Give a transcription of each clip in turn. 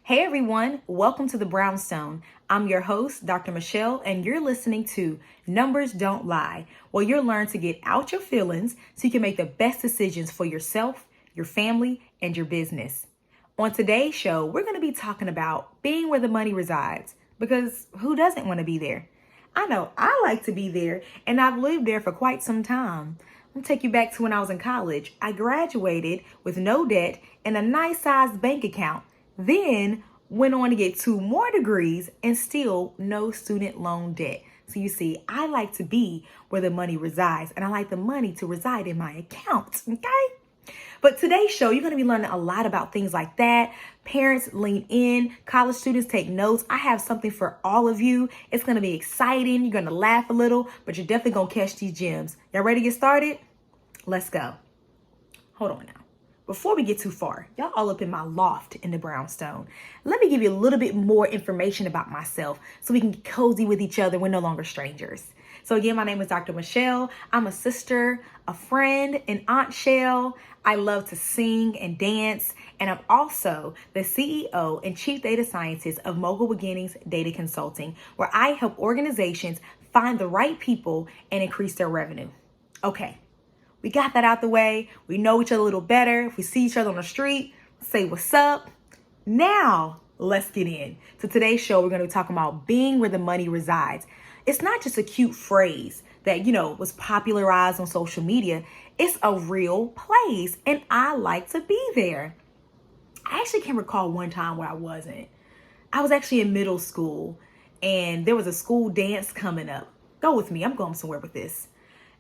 Hey everyone, welcome to the Brownstone. I'm your host, Dr. Michele, and you're listening to Numbers Don't Lie, where you'll learn to get out your feelings so you can make the best decisions for yourself, your family, and your business. On today's show, we're going to be talking about being where the money resides, because who doesn't want to be there? I know I like to be there, and I've lived there for quite some time. I'll take you back to when I was in college. I graduated with no debt and a nice sized bank account. Then went on to get 2 more degrees and still no student loan debt. So you see, I like to be where the money resides, and I like the money to reside in my account, okay? But today's show, you're going to be learning a lot about things like that. Parents, lean in. College students, take notes. I have something for all of you. It's going to be exciting. You're going to laugh a little, but you're definitely going to catch these gems. Y'all ready to get started? Let's go. Hold on now. Before we get too far, y'all all up in my loft in the Brownstone. Let me give you a little bit more information about myself so we can get cozy with each other. We're no longer strangers. So again, my name is Dr. Michele. I'm a sister, a friend, an Aunt Shell. I love to sing and dance. And I'm also the CEO and Chief Data Scientist of Mogul Beginnings Data Consulting, where I help organizations find the right people and increase their revenue. Okay. We got that out the way. We know each other a little better. If we see each other on the street, say what's up. Now, let's get in. To today's show, we're going to be talking about being where the money resides. It's not just a cute phrase that, was popularized on social media. It's a real place, and I like to be there. I actually can recall one time where I wasn't. I was actually in middle school, and there was a school dance coming up. Go with me. I'm going somewhere with this.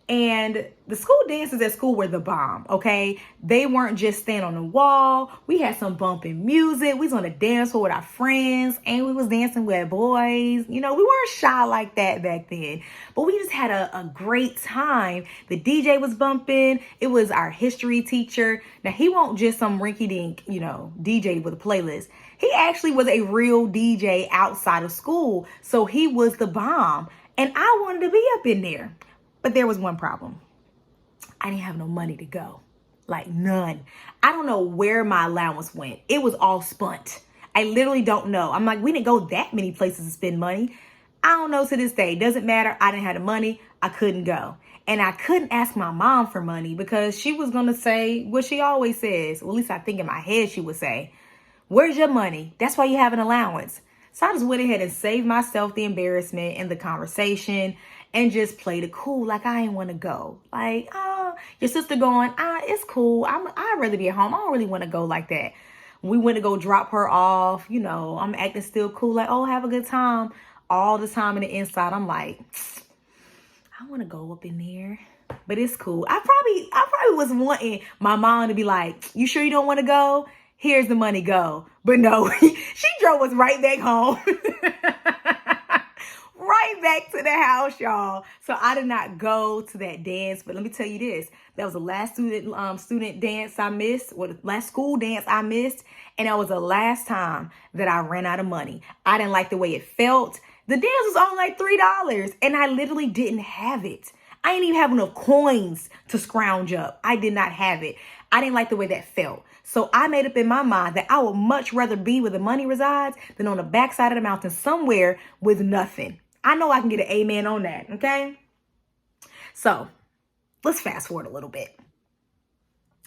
And the school dances at school were the bomb, okay? They weren't just standing on the wall. We had some bumping music. We was on the dance floor with our friends, and we was dancing with boys. We weren't shy like that back then, but we just had a great time. The DJ was bumping. It was our history teacher. Now, he won't just some rinky-dink, DJ with a playlist. He actually was a real DJ outside of school, so he was the bomb, and I wanted to be up in there. But there was one problem. I didn't have no money to go. Like none. I don't know where my allowance went. It was all spent. I literally don't know. I'm like, we didn't go that many places to spend money. I don't know to this day. Doesn't matter. I didn't have the money. I couldn't go. And I couldn't ask my mom for money because she was going to say what she always says. Well, at least I think in my head she would say, where's your money? That's why you have an allowance. So I just went ahead and saved myself the embarrassment and the conversation and just played it cool. Like I didn't want to go. Like, oh, your sister going, it's cool. I'd rather be at home. I don't really want to go like that. We went to go drop her off. I'm acting still cool. Like, oh, have a good time. All the time in the inside, I'm like, I want to go up in there. But it's cool. I probably was wanting my mom to be like, you sure you don't want to go? Here's the money, go. But no, she drove us right back home. Right back to the house, y'all. So I did not go to that dance, but let me tell you this. That was the last student dance I missed, or the last school dance I missed, and that was the last time that I ran out of money. I didn't like the way it felt. The dance was only like $3, and I literally didn't have it. I didn't even have enough coins to scrounge up. I did not have it. I didn't like the way that felt. So I made up in my mind that I would much rather be where the money resides than on the backside of the mountain somewhere with nothing. I know I can get an amen on that, okay? So let's fast forward a little bit.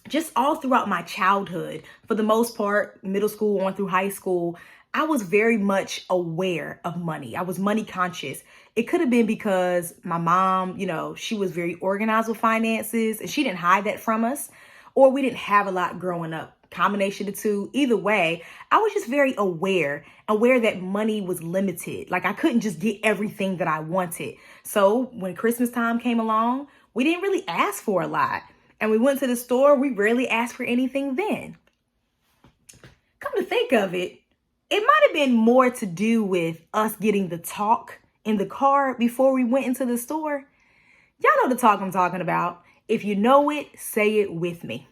Just all throughout my childhood, for the most part, middle school on through high school, I was very much aware of money. I was money conscious. It could have been because my mom, she was very organized with finances and she didn't hide that from us, or we didn't have a lot growing up. Combination of the two. Either way, I was just very aware that money was limited. Like I couldn't just get everything that I wanted. So when Christmas time came along, we didn't really ask for a lot. And we went to the store, we rarely asked for anything then. Come to think of it, it might have been more to do with us getting the talk in the car before we went into the store. Y'all know the talk I'm talking about. If you know it, say it with me.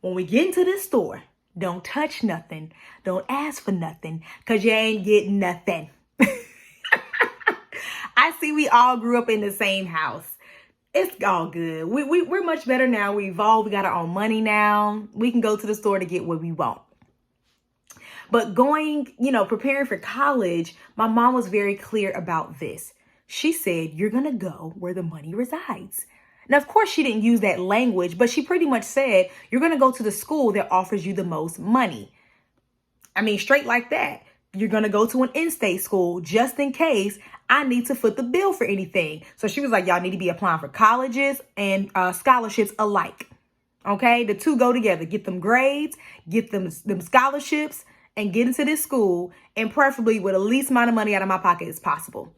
When we get into this store, don't touch nothing. Don't ask for nothing because you ain't getting nothing. I see we all grew up in the same house. It's all good. We're much better now. We evolved. We got our own money now. We can go to the store to get what we want. But preparing for college, my mom was very clear about this. She said, you're going to go where the money resides. Now, of course, she didn't use that language, but she pretty much said, you're going to go to the school that offers you the most money. I mean, straight like that. You're going to go to an in-state school just in case I need to foot the bill for anything. So she was like, y'all need to be applying for colleges and scholarships alike. Okay, the two go together. Get them grades, get them scholarships, and get into this school, and preferably with the least amount of money out of my pocket as possible.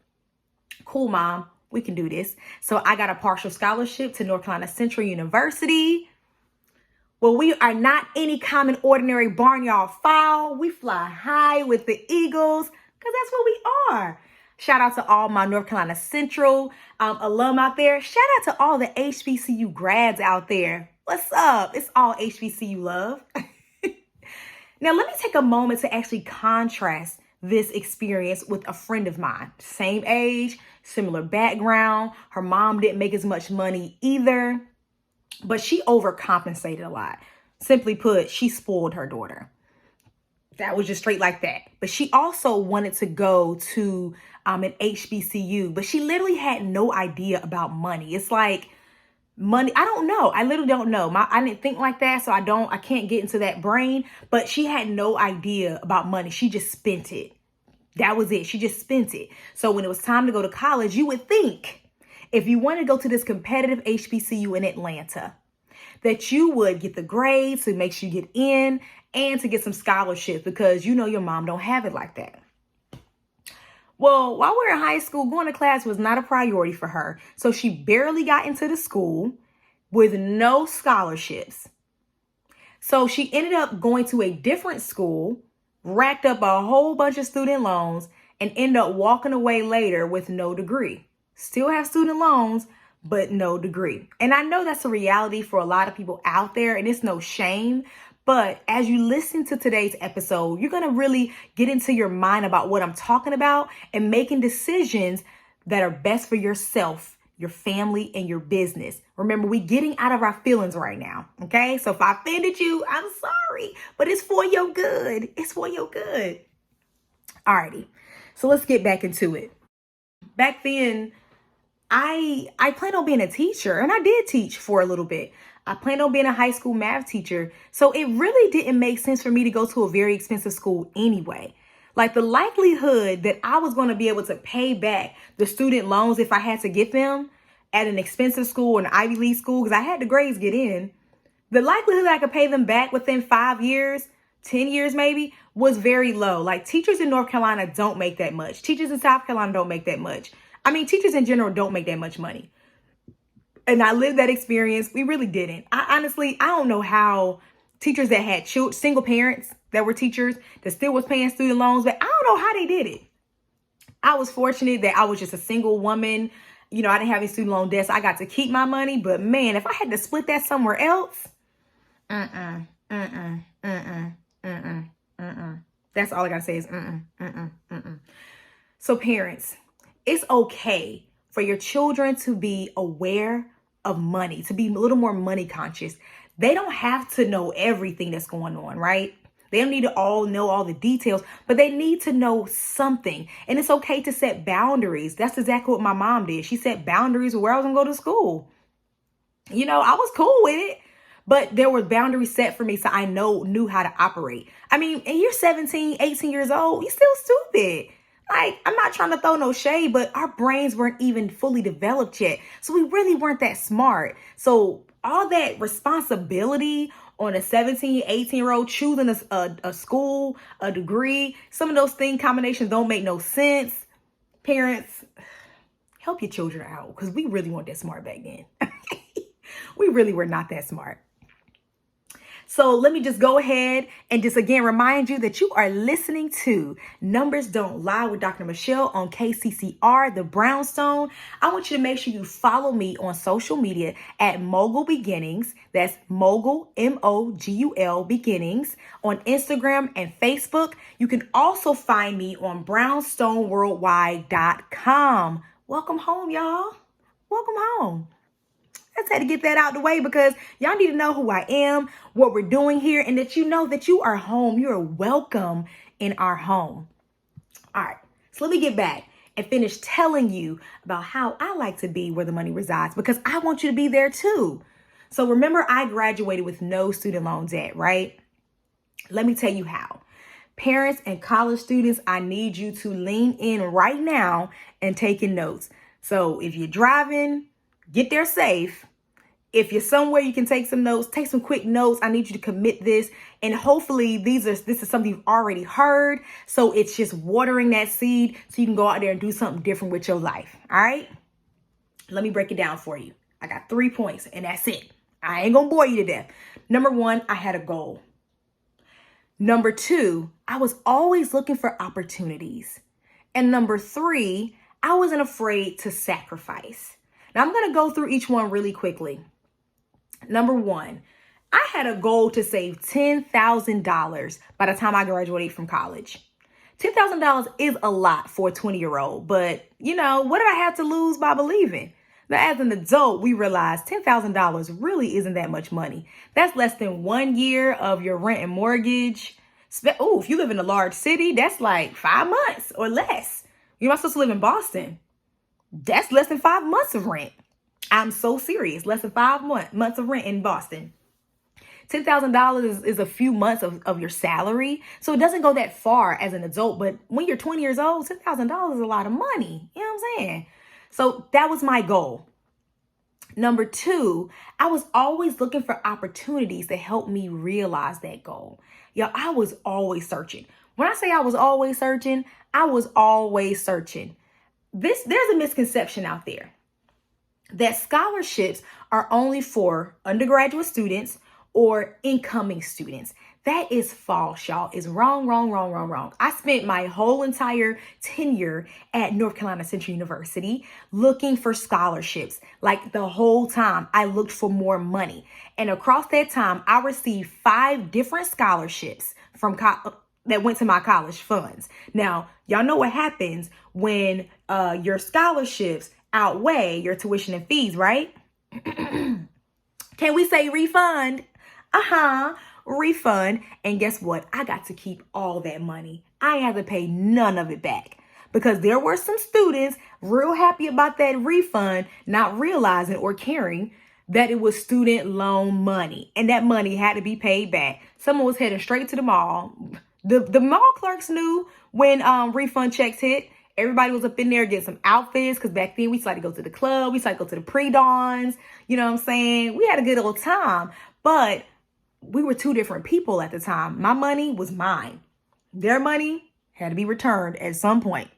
Cool, Mom. We can do this. So I got a partial scholarship to North Carolina Central University. Well, we are not any common, ordinary barnyard fowl. We fly high with the eagles because that's what we are. Shout out to all my North Carolina Central alum out there. Shout out to all the HBCU grads out there. What's up? It's all HBCU love. Now, let me take a moment to actually contrast this experience with a friend of mine. Same age, similar background. Her mom didn't make as much money either, but she overcompensated a lot. Simply put, she spoiled her daughter. That was just straight like that. But she also wanted to go to an HBCU, but she literally had no idea about money. It's like money. I don't know. I literally don't know. I didn't think like that. So I can't get into that brain, but she had no idea about money. She just spent it. That was it. She just spent it. So when it was time to go to college, you would think if you want to go to this competitive HBCU in Atlanta, that you would get the grades to make sure you get in and to get some scholarships because you know your mom don't have it like that. Well, while we were in high school, going to class was not a priority for her. So she barely got into the school with no scholarships. So she ended up going to a different school, racked up a whole bunch of student loans, and ended up walking away later with no degree. Still have student loans, but no degree. And I know that's a reality for a lot of people out there, and it's no shame. But as you listen to today's episode, you're going to really get into your mind about what I'm talking about and making decisions that are best for yourself, your family, and your business. Remember, we're getting out of our feelings right now. Okay. So if I offended you, I'm sorry, but it's for your good. It's for your good. Alrighty. So let's get back into it. Back then, I planned on being a teacher, and I did teach for a little bit. I planned on being a high school math teacher. So it really didn't make sense for me to go to a very expensive school anyway. Like the likelihood that I was going to be able to pay back the student loans if I had to get them at an expensive school, an Ivy League school, because I had the grades get in, the likelihood that I could pay them back within 5 years, 10 years maybe, was very low. Like teachers in North Carolina don't make that much. Teachers in South Carolina don't make that much. I mean, teachers in general don't make that much money. And I lived that experience. We really didn't. I don't know how teachers that had single parents that were teachers that still was paying student loans, but I don't know how they did it. I was fortunate that I was just a single woman. You know, I didn't have any student loan debt, so I got to keep my money. But man, if I had to split that somewhere else, that's all I got to say is So parents, it's okay for your children to be aware of money, to be a little more money conscious. They don't have to know everything that's going on, right? They don't need to all know all the details, but they need to know something. And it's okay to set boundaries. That's exactly what my mom did. She set boundaries where I was going to go to school. You know, I was cool with it, but there were boundaries set for me, so I knew how to operate. I mean, and you're 17, 18 years old, you're still stupid. Like, I'm not trying to throw no shade, but our brains weren't even fully developed yet. So we really weren't that smart. So all that responsibility on a 17, 18-year-old choosing a school, a degree, some of those thing combinations don't make no sense. Parents, help your children out because we really weren't that smart back then. We really were not that smart. So let me just go ahead and just again remind you that you are listening to Numbers Don't Lie with Dr. Michele on KCCR, the Brownstone. I want you to make sure you follow me on social media at Mogul Beginnings. That's Mogul, M-O-G-U-L Beginnings on Instagram and Facebook. You can also find me on brownstoneworldwide.com. Welcome home, y'all. Welcome home. I just had to get that out the way because y'all need to know who I am, what we're doing here, and that you know that you are home. You are welcome in our home. All right, so let me get back and finish telling you about how I like to be where the money resides because I want you to be there too. So remember, I graduated with no student loan debt, right? Let me tell you how. Parents and college students, I need you to lean in right now and taking notes. So if you're driving, get there safe. If you're somewhere you can take some notes, take some quick notes. I need you to commit this. And hopefully this is something you've already heard. So it's just watering that seed so you can go out there and do something different with your life. All right. Let me break it down for you. I got 3 points and that's it. I ain't gonna bore you to death. Number 1, I had a goal. Number 2, I was always looking for opportunities. And number 3, I wasn't afraid to sacrifice. Now I'm going to go through each one really quickly. Number 1, I had a goal to save $10,000 by the time I graduated from college. $10,000 is a lot for a 20-year-old, but what did I have to lose by believing? Now, as an adult, we realize $10,000 really isn't that much money. That's less than 1 year of your rent and mortgage. If you live in a large city, that's like 5 months or less. You're not supposed to live in Boston. That's less than 5 months of rent. I'm so serious. Less than 5 months of rent in Boston. $10,000 is a few months of your salary. So it doesn't go that far as an adult. But when you're 20 years old, $10,000 is a lot of money. You know what I'm saying? So that was my goal. Number 2, I was always looking for opportunities to help me realize that goal. I was always searching. When I say I was always searching, I was always searching. There's a misconception out there that scholarships are only for undergraduate students or incoming students. That is false, y'all. It's wrong, wrong, wrong, wrong, wrong. I spent my whole entire tenure at North Carolina Central University looking for scholarships. Like the whole time I looked for more money. And across that time, I received 5 different scholarships that went to my college funds. Now, y'all know what happens when your scholarships outweigh your tuition and fees, right? Can we say refund? Refund. And guess what? I got to keep all that money. I had to pay none of it back because there were some students real happy about that refund, not realizing or caring that it was student loan money and that money had to be paid back. Someone was heading straight to the mall. The mall clerks knew when refund checks hit. Everybody was up in there getting some outfits because back then we started to go to the club. We started to go to the pre-dawns. You know what I'm saying? We had a good old time, but we were 2 different people at the time. My money was mine. Their money had to be returned at some point.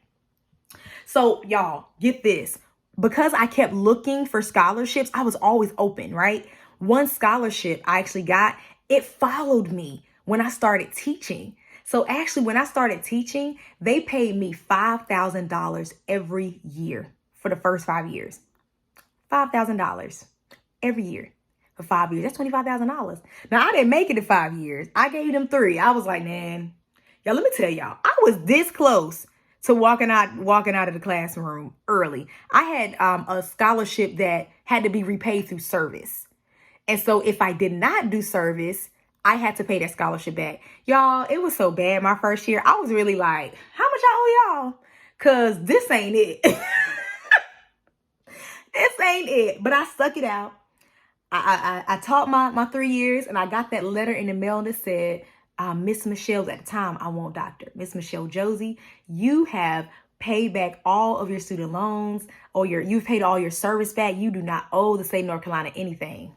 So y'all, get this. Because I kept looking for scholarships, I was always open, right? One scholarship I actually got, it followed me when I started teaching. So actually, when I started teaching, they paid me $5,000 every year for the first 5 years. $5,000 every year for 5 years. That's $25,000. Now, I didn't make it in 5 years. I gave them 3. I was like, man, y'all, let me tell y'all, I was this close to walking out of the classroom early. I had a scholarship that had to be repaid through service. And so if I did not do service, I had to pay that scholarship back. Y'all, it was so bad my first year. I was really like, how much I owe y'all? Because this ain't it. This ain't it. But I stuck it out. I taught my 3 years and I got that letter in the mail that said, Miss Michelle, at the time, I won't doctor. Miss Michelle Josie, you have paid back all of your student loans or you've paid all your service back. You do not owe the state of North Carolina anything.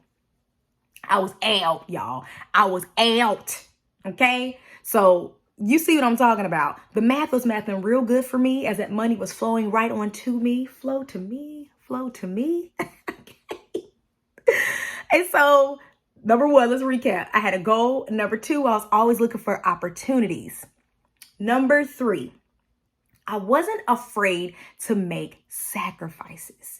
I was out, y'all. I was out. Okay. So you see what I'm talking about. The math was mathing real good for me as that money was flowing right on to me. Flow to me. Okay. And so number 1, let's recap. I had a goal. Number 2, I was always looking for opportunities. Number 3, I wasn't afraid to make sacrifices.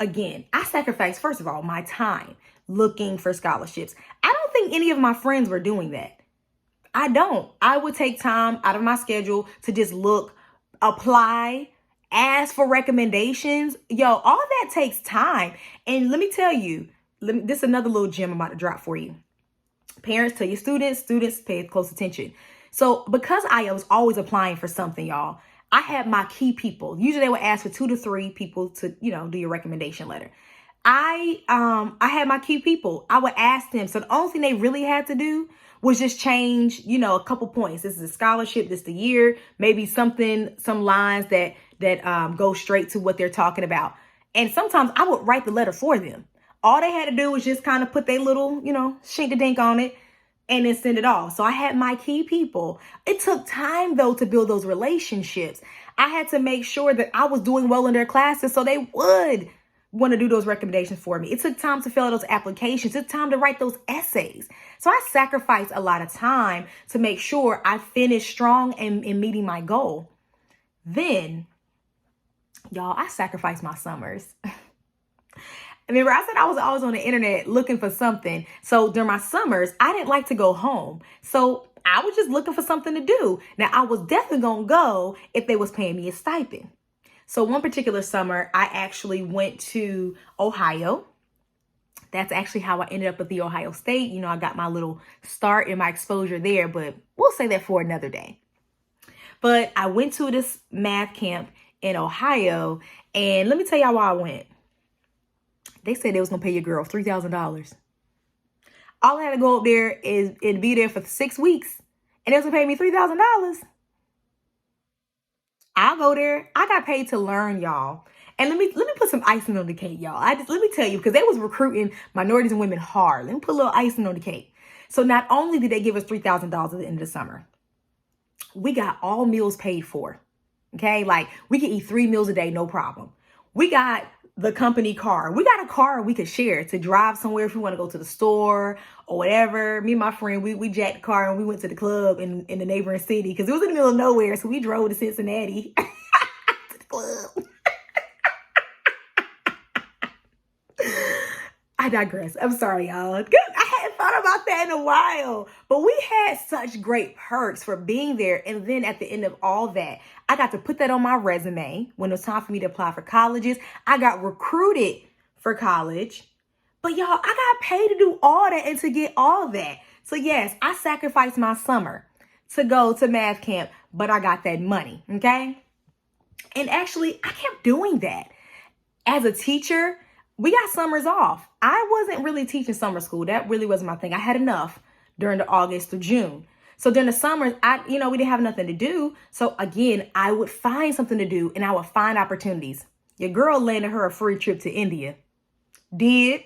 Again, I sacrificed, first of all, my time looking for scholarships. I don't think any of my friends were doing that. I don't. I would take time out of my schedule to just look, apply, ask for recommendations. Yo, all that takes time. And let me tell you, this is another little gem I'm about to drop for you. Parents, tell your students pay close attention. So because I was always applying for something, y'all, I had my key people. Usually they would ask for 2 to 3 people to, do your recommendation letter. I had my key people. I would ask them. So the only thing they really had to do was just change, a couple points. This is a scholarship, this is the year, maybe some lines that go straight to what they're talking about. And sometimes I would write the letter for them. All they had to do was just kind of put their little, shink-a-dink on it and then send it off. So I had my key people. It took time, though, to build those relationships. I had to make sure that I was doing well in their classes so they would want to do those recommendations for me. It took time to fill out those applications. It took time to write those essays. So I sacrificed a lot of time to make sure I finished strong and in meeting my goal. Then, y'all, I sacrificed my summers. Remember, I said I was always on the internet looking for something. So during my summers, I didn't like to go home. So I was just looking for something to do. Now, I was definitely going to go if they was paying me a stipend. So one particular summer, I actually went to Ohio. That's actually how I ended up at the Ohio State. I got my little start in my exposure there, but we'll say that for another day. But I went to this math camp in Ohio, and let me tell y'all why I went. They said they was going to pay your girl $3,000. All I had to go up there and be there for 6 weeks, and they was going to pay me $3,000. I'll go there. I got paid to learn, y'all. And let me put some icing on the cake, y'all. Let me tell you, because they was recruiting minorities and women hard. Let me put a little icing on the cake. So not only did they give us $3,000 at the end of the summer, we got all meals paid for. Okay, like we could eat 3 meals a day, no problem. We got the company car. We got a car we could share to drive somewhere if we want to go to the store or whatever. Me and my friend, we jacked the car and we went to the club in the neighboring city because it was in the middle of nowhere. So we drove to Cincinnati to the club. I digress. I'm sorry, y'all. I hadn't thought about that in a while. But we had such great perks for being there. And then at the end of all that, I got to put that on my resume when it was time for me to apply for colleges. I got recruited for college. But y'all, I got paid to do all that and to get all that. So yes, I sacrificed my summer to go to math camp, but I got that money, okay? And actually, I kept doing that. As a teacher, we got summers off. I wasn't really teaching summer school. That really wasn't my thing. I had enough during the August through June. So during the summers, we didn't have nothing to do. So again, I would find something to do and I would find opportunities. Your girl landed her a free trip to India. Did.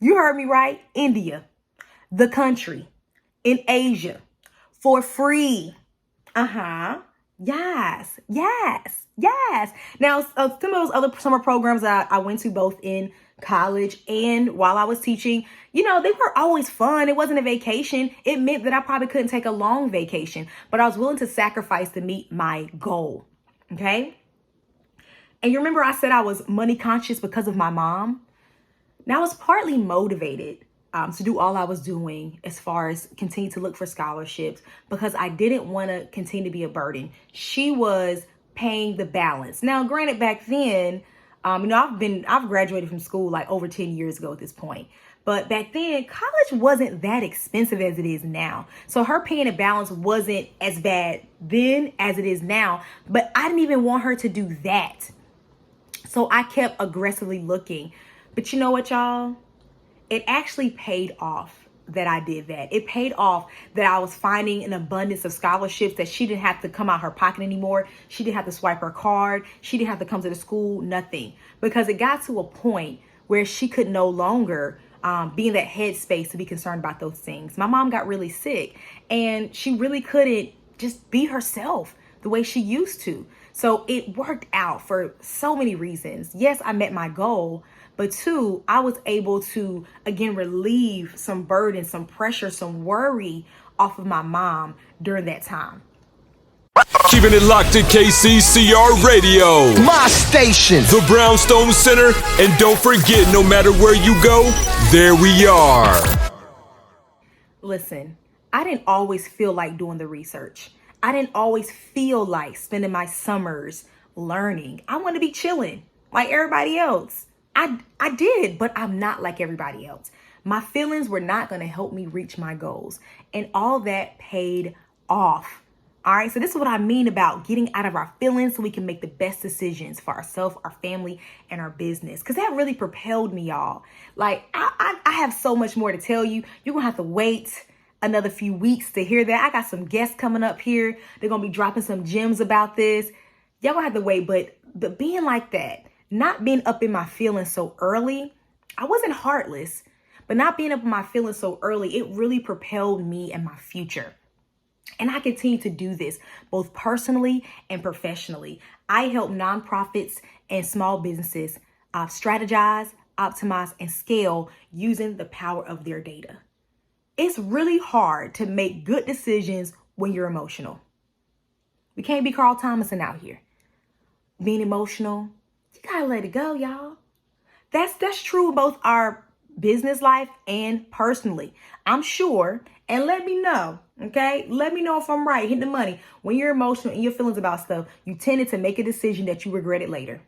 You heard me right. India, the country in Asia for free. Yes. Now, some of those other summer programs I went to both in college and while I was teaching, they were always fun. It wasn't a vacation. It meant that I probably couldn't take a long vacation, but I was willing to sacrifice to meet my goal. Okay. And you remember I said I was money conscious because of my mom. Now I was partly motivated to do all I was doing as far as continue to look for scholarships because I didn't want to continue to be a burden. She was paying the balance. Now, granted, back then, I've graduated from school like over 10 years ago at this point. But back then, college wasn't that expensive as it is now. So her paying a balance wasn't as bad then as it is now. But I didn't even want her to do that. So I kept aggressively looking. But you know what, y'all? It actually paid off that I did that. It paid off that I was finding an abundance of scholarships that she didn't have to come out her pocket anymore. She didn't have to swipe her card. She didn't have to come to the school, nothing. Because it got to a point where she could no longer be in that headspace to be concerned about those things. My mom got really sick and she really couldn't just be herself the way she used to. So it worked out for so many reasons. Yes, I met my goal. But 2, I was able to, again, relieve some burden, some pressure, some worry off of my mom during that time. Keeping it locked to KCCR Radio. My station. The Brownstone Center. And don't forget, no matter where you go, there we are. Listen, I didn't always feel like doing the research. I didn't always feel like spending my summers learning. I want to be chilling like everybody else. I did, but I'm not like everybody else. My feelings were not going to help me reach my goals, and all that paid off. All right, so this is what I mean about getting out of our feelings so we can make the best decisions for ourselves, our family, and our business. Because that really propelled me, y'all. Like, I have so much more to tell you. You're going to have to wait another few weeks to hear that. I got some guests coming up here. They're going to be dropping some gems about this. Y'all going to have to wait. But being like that, not being up in my feelings so early, I wasn't heartless. But not being up in my feelings so early, it really propelled me and my future. And I continue to do this both personally and professionally. I help nonprofits and small businesses strategize, optimize, and scale using the power of their data. It's really hard to make good decisions when you're emotional. We can't be Carl Thomason out here. Being emotional, you gotta let it go, y'all. That's true in both our business life and personally. I'm sure, and let me know, okay? Let me know if I'm right, hitting the money. When you're emotional and your feelings about stuff, you tended to make a decision that you regretted later.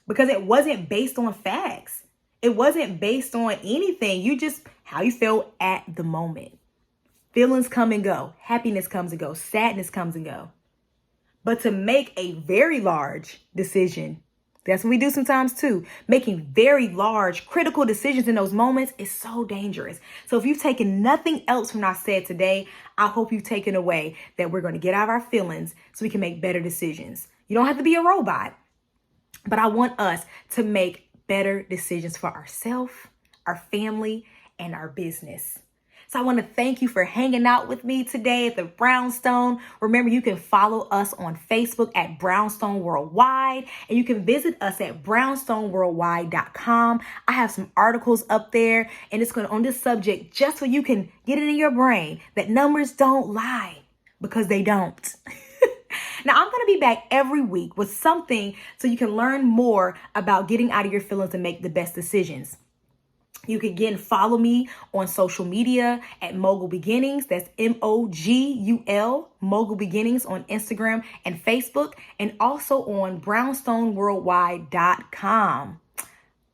Because it wasn't based on facts. It wasn't based on anything. You just, how you felt at the moment. Feelings come and go. Happiness comes and goes. Sadness comes and go. But to make a very large decision, that's what we do sometimes too. Making very large, critical decisions in those moments is so dangerous. So if you've taken nothing else from what I said today, I hope you've taken away that we're going to get out of our feelings so we can make better decisions. You don't have to be a robot, but I want us to make better decisions for ourselves, our family, and our business. So I want to thank you for hanging out with me today at the Brownstone. Remember, you can follow us on Facebook at Brownstone Worldwide, and you can visit us at brownstoneworldwide.com. I have some articles up there, and it's going on this subject just so you can get it in your brain that numbers don't lie, because they don't. Now, I'm going to be back every week with something so you can learn more about getting out of your feelings and make the best decisions. You can again follow me on social media at Mogul Beginnings. That's MOGUL, Mogul Beginnings on Instagram and Facebook, and also on brownstoneworldwide.com.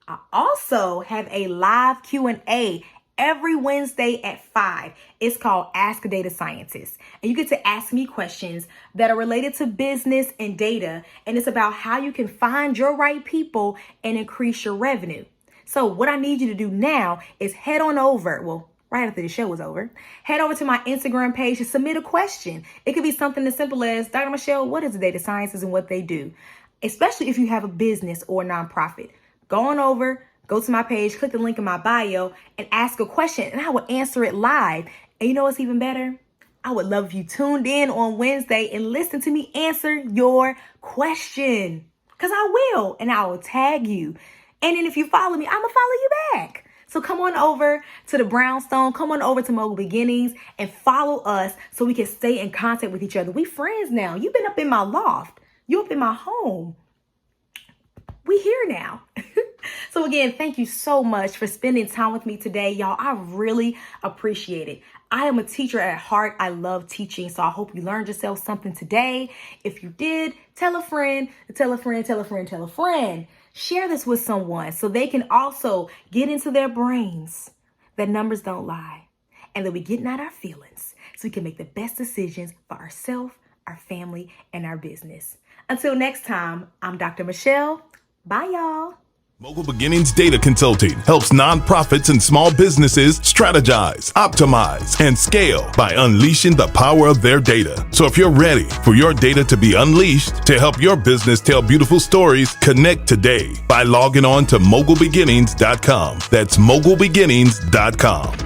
I also have a live Q&A every Wednesday at 5. It's called Ask a Data Scientist. And you get to ask me questions that are related to business and data. And it's about how you can find your right people and increase your revenue. So what I need you to do now is head on over, right after the show is over, head over to my Instagram page to submit a question. It could be something as simple as, Dr. Michele, what is data sciences and what they do? Especially if you have a business or a nonprofit. Go on over, go to my page, click the link in my bio, and ask a question, and I will answer it live. And you know what's even better? I would love if you tuned in on Wednesday and listen to me answer your question. Because I will, and I will tag you. And then if you follow me, I'm going to follow you back. So come on over to the Brownstone, come on over to Mogul Beginnings and follow us so we can stay in contact with each other. We friends now. You've been up in my loft. You up in my home. We here now. So again, thank you so much for spending time with me today, y'all. I really appreciate it. I am a teacher at heart. I love teaching. So I hope you learned yourself something today. If you did, tell a friend, tell a friend, tell a friend, tell a friend. Share this with someone so they can also get into their brains that numbers don't lie, and that we getting out our feelings so we can make the best decisions for ourselves, our family, and our business. Until next time, I'm Dr. Michele. Bye, y'all. Mogul Beginnings Data Consulting helps nonprofits and small businesses strategize, optimize, and scale by unleashing the power of their data. So if you're ready for your data to be unleashed to help your business tell beautiful stories, connect today by logging on to mogulbeginnings.com. That's mogulbeginnings.com.